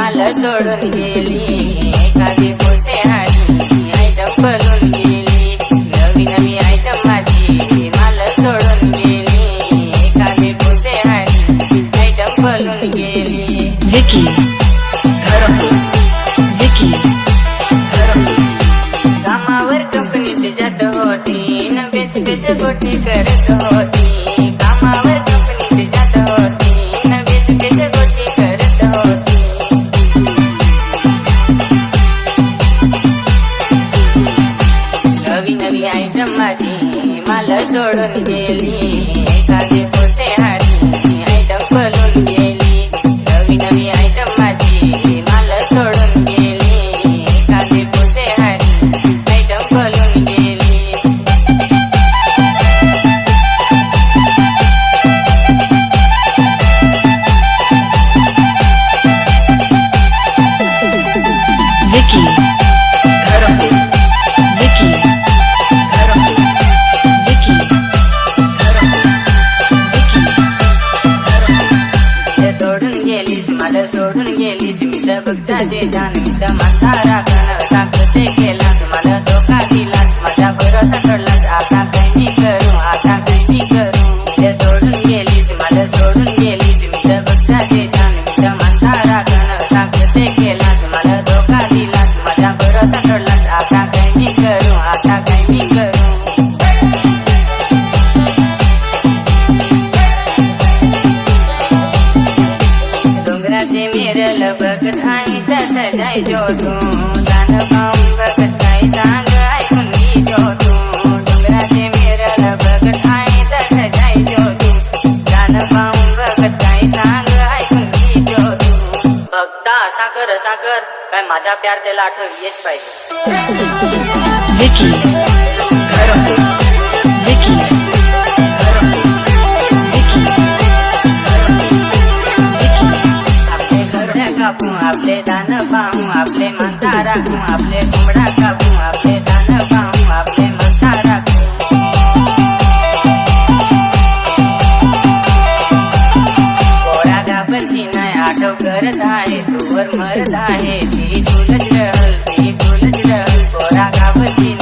मला सोडून गेली एखादी पोसेहारी आयटम बनून गेली नवी नवी आयटम माझी मला सोडून गेली एखादी पोसेहारी आयटम बनून गेली विकी विकी कामावर कंपनीत जात होती न बेस बेस गोष्टी करत होती कामावर कंपनीत जात होती न बेस बेस गोष्टी करत होती नवी नवी आयटम माझी मला सोडून गेली एखादी पोसेहारी आयटम बनून गेली नवी नवी आयटम माझी मला सोडून गेली एखादी पोसेहारी आयटम बनून गेली विकी विकी विकी विकी सोडून गेलीस मला सोडून गेलीस मी तर बघता ते जाण मी तर माझा राखण साखरते केलास मला धोका दिलास माझा भरोसा सोडलास आता काही मी करू आता काही मी करू ते सोडून गेलीस मला सोडून गेलीस मी तर बघता ते जाण मी तर माझा राखण साखरते केलास मला धोका दिलास माझा भरोसा सोडलास आता काही मी करू आता काही मी करू डोंगराचे मेरल बघत आहे तसं जाय जो तू दान पाहून बघत काय सांग ऐकून मी जो तू डोंगराचे मेरल बघत आहे तसं जाय जो तू दान पाहून बघत काय सांग ऐकून मी जो तू भक्ता साखर साखर काय माझा प्यार त्याला आठवलीच पाहिजे विकी विकी विकी विकी आपले घर कापू आपले दान पाहू आपले म्हणता राखू आपले कोंबडा कापू आपले दान पाहू आपले म्हणता राखू पोरा घाबरची नाही आठव करत आहे तोवर मरत आहे ती तुलच रहल पोरा घाबरची